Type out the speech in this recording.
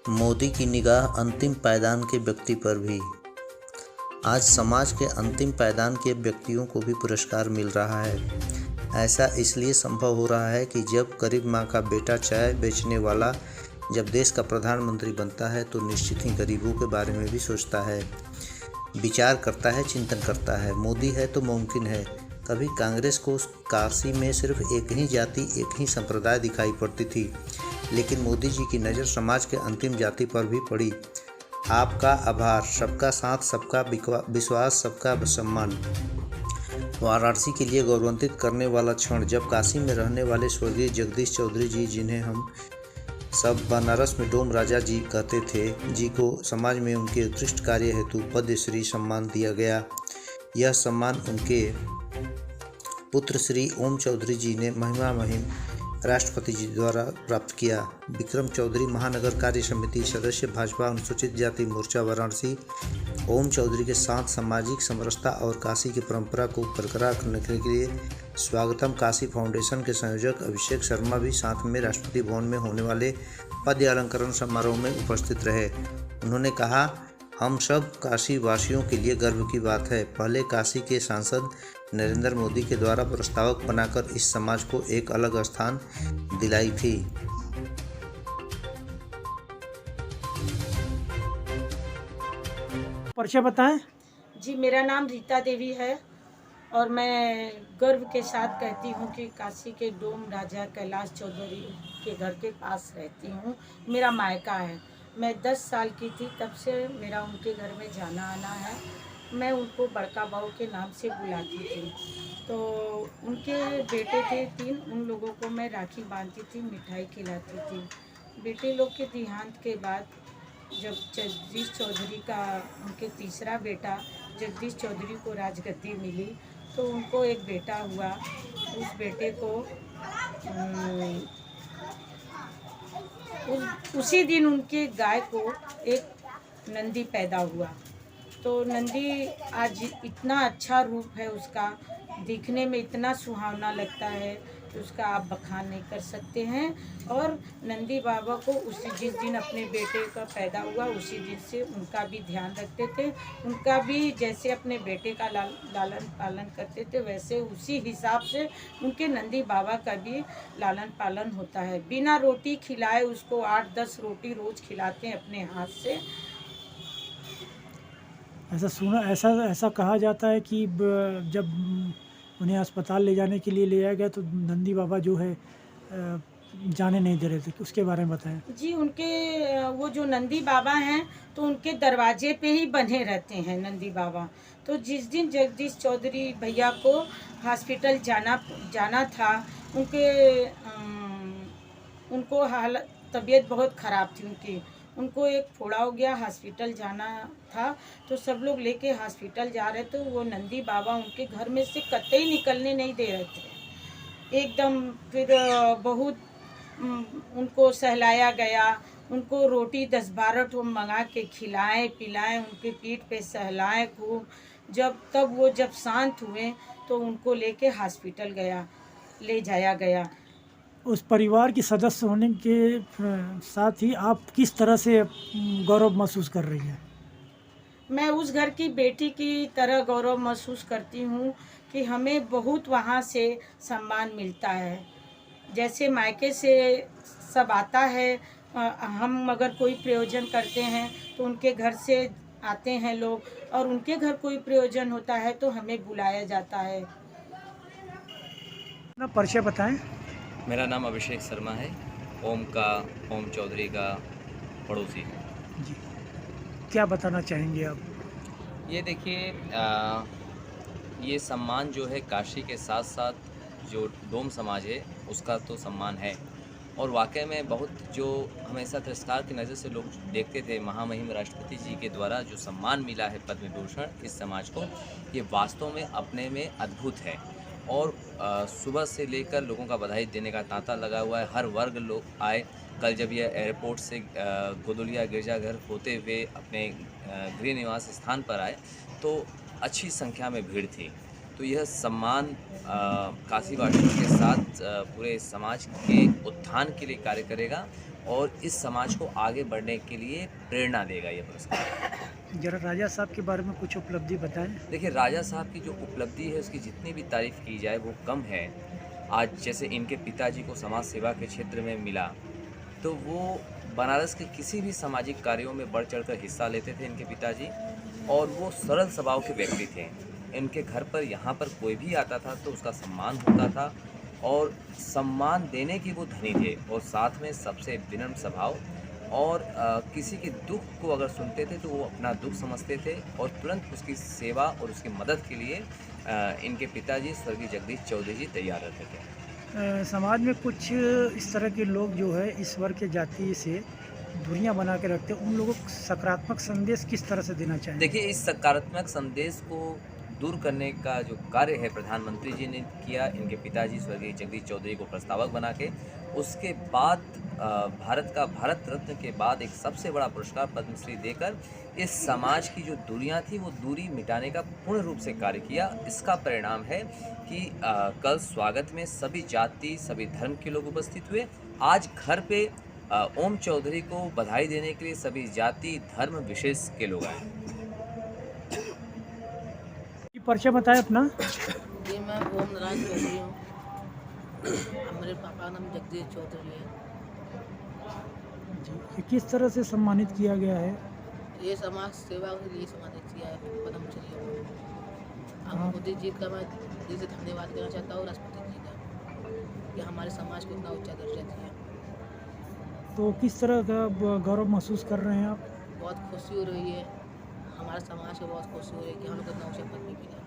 मोदी की निगाह अंतिम पायदान के व्यक्ति पर भी। आज समाज के अंतिम पायदान के व्यक्तियों को भी पुरस्कार मिल रहा है। ऐसा इसलिए संभव हो रहा है कि जब गरीब माँ का बेटा चाय बेचने वाला जब देश का प्रधानमंत्री बनता है तो निश्चित ही गरीबों के बारे में भी सोचता है, विचार करता है, चिंतन करता है। मोदी है तो मुमकिन है। कभी कांग्रेस को काशी में सिर्फ एक ही जाति, एक ही संप्रदाय दिखाई पड़ती थी, लेकिन मोदी जी की नज़र समाज के अंतिम जाति पर भी पड़ी। आपका आभार, सबका साथ, सबका विश्वास, सबका सम्मान। वाराणसी के लिए गौरवान्वित करने वाला क्षण जब काशी में रहने वाले स्वर्गीय जगदीश चौधरी जी, जिन्हें हम सब बनारस में डोम राजा जी कहते थे, जी को समाज में उनके उत्कृष्ट कार्य हेतु पद्मश्री सम्मान दिया गया। यह सम्मान उनके पुत्र श्री ओम चौधरी जी ने महिमा महिम राष्ट्रपति जी द्वारा प्राप्त किया। विक्रम चौधरी महानगर कार्य समिति सदस्य, भाजपा अनुसूचित जाति मोर्चा वाराणसी। ओम चौधरी के साथ सामाजिक समरसता और काशी की परंपरा को बरकरार करने के लिए स्वागतम काशी फाउंडेशन के संयोजक अभिषेक शर्मा भी साथ में राष्ट्रपति भवन में होने वाले पद अलंकरण समारोह में उपस्थित रहे। उन्होंने कहा, हम सब काशी वासियों के लिए गर्व की बात है। पहले काशी के सांसद नरेंद्र मोदी के द्वारा प्रस्तावक बनाकर इस समाज को एक अलग स्थान दिलाई थी। परिचय बताएं। जी, मेरा नाम रीता देवी है और मैं गर्व के साथ कहती हूँ कि काशी के डोम राजा कैलाश चौधरी के घर के पास रहती हूँ। मेरा मायका है। मैं 10 साल की थी तब से मेरा उनके घर में जाना आना है। मैं उनको बड़का बहू के नाम से बुलाती थी। तो उनके बेटे थे 3, उन लोगों को मैं राखी बांधती थी, मिठाई खिलाती थी। बेटे लोग के देहांत के बाद जब जगदीश चौधरी का उनके तीसरा बेटा जगदीश चौधरी को राजगद्दी मिली तो उनको एक बेटा हुआ। उस बेटे को उसी दिन उनके गाय को एक नंदी पैदा हुआ। तो नंदी आज इतना अच्छा रूप है उसका, दिखने में इतना सुहावना लगता है कि उसका आप बखान नहीं कर सकते हैं। और नंदी बाबा को जिस दिन अपने बेटे का पैदा हुआ उसी दिन से उनका भी ध्यान रखते थे। उनका भी जैसे अपने बेटे का लालन पालन करते थे वैसे उसी हिसाब से उनके नंदी बाबा का भी लालन पालन होता है। बिना रोटी खिलाए उसको 8-10 रोटी रोज़ खिलाते हैं अपने हाथ से। ऐसा कहा जाता है कि जब उन्हें अस्पताल ले जाने के लिए ले जाया गया तो नंदी बाबा जो है जाने नहीं दे रहे थे, उसके बारे में बताएं। जी, उनके वो जो नंदी बाबा हैं तो उनके दरवाजे पे ही बने रहते हैं नंदी बाबा। तो जिस दिन जगदीश चौधरी भैया को हॉस्पिटल जाना था, उनको हालत तबीयत बहुत ख़राब थी उनको एक फोड़ा हो गया, हॉस्पिटल जाना था। तो सब लोग लेके हॉस्पिटल जा रहे थे, वो नंदी बाबा उनके घर में से कतई निकलने नहीं दे रहे थे एकदम। फिर बहुत उनको सहलाया गया, उनको रोटी 10-12 ठो मंगा के खिलाएं पिलाएं, उनके पीठ पे सहलाएं खूब। तब वो जब शांत हुए तो उनको लेके हॉस्पिटल ले जाया गया। उस परिवार की सदस्य होने के साथ ही आप किस तरह से गौरव महसूस कर रही हैं? मैं उस घर की बेटी की तरह गौरव महसूस करती हूँ कि हमें बहुत वहाँ से सम्मान मिलता है। जैसे मायके से सब आता है, हम अगर कोई प्रयोजन करते हैं तो उनके घर से आते हैं लोग, और उनके घर कोई प्रयोजन होता है तो हमें बुलाया जाता है। अपना परिचय बताएं। मेरा नाम अभिषेक शर्मा है, ओम चौधरी का पड़ोसी हूँ जी, क्या बताना चाहेंगे आप? ये देखिए, ये सम्मान जो है काशी के साथ साथ जो डोम समाज है उसका तो सम्मान है। और वाकई में बहुत जो हमेशा तिरस्कार की नज़र से लोग देखते थे, महामहिम राष्ट्रपति जी के द्वारा जो सम्मान मिला है पद्म विभूषण इस समाज को, ये वास्तव में अपने में अद्भुत है। और सुबह से लेकर लोगों का बधाई देने का तांता लगा हुआ है, हर वर्ग लोग आए। कल जब यह एयरपोर्ट से गोदुलिया गिरजाघर होते हुए अपने गृह निवास स्थान पर आए तो अच्छी संख्या में भीड़ थी। तो यह सम्मान काशीवासियों के साथ पूरे समाज के उत्थान के लिए कार्य करेगा और इस समाज को आगे बढ़ने के लिए प्रेरणा देगा ये पुरस्कार। जरा राजा साहब के बारे में कुछ उपलब्धि बताएं। देखिए, राजा साहब की जो उपलब्धि है उसकी जितनी भी तारीफ़ की जाए वो कम है। आज जैसे इनके पिताजी को समाज सेवा के क्षेत्र में मिला, तो वो बनारस के किसी भी सामाजिक कार्यों में बढ़ चढ़कर हिस्सा लेते थे इनके पिताजी, और वो सरल स्वभाव के व्यक्ति थे। इनके घर पर यहाँ पर कोई भी आता था तो उसका सम्मान होता था, और सम्मान देने के वो धनी थे, और साथ में सबसे विनम्र स्वभाव, और किसी के दुख को अगर सुनते थे तो वो अपना दुख समझते थे और तुरंत उसकी सेवा और उसकी मदद के लिए इनके पिताजी स्वर्गीय जगदीश चौधरी जी तैयार रहते थे। समाज में कुछ इस तरह के लोग जो है ईश्वर के जाति से दूरियां बना के रखते हैं, उन लोगों को सकारात्मक संदेश किस तरह से देना चाहिए? देखिए, इस सकारात्मक संदेश को दूर करने का जो कार्य है प्रधानमंत्री जी ने किया, इनके पिताजी स्वर्गीय जगदीश चौधरी को प्रस्तावक बना के। उसके बाद भारत रत्न के बाद एक सबसे बड़ा पुरस्कार पद्मश्री देकर इस समाज की जो दूरियां थी वो दूरी मिटाने का पूर्ण रूप से कार्य किया। इसका परिणाम है कि कल स्वागत में सभी जाति सभी धर्म के लोग उपस्थित हुए। आज घर पे ओम चौधरी को बधाई देने के लिए सभी जाति धर्म विशेष के लोग आए। परिचय बताएं अपना। जी, मैं ओम नारायण चौधरी हूँ। मेरे पापा का नाम जगदीश चौधरी है। जी, ये किस तरह से सम्मानित किया गया है? ये समाज सेवा के लिए सम्मानित किया है पद्मश्री को। हाँ। मोदी जी का मैं दिल से धन्यवाद करना चाहता हूँ, राष्ट्रपति जी का, कि हमारे समाज को इतना ऊंचा दर्जा दिया। तो किस तरह का गौरव महसूस कर रहे हैं आप? बहुत खुशी हो रही है, हमारे समाज को बहुत खुशी हो रही है कि हम लोग को इतना ऊंचा पद भी मिला।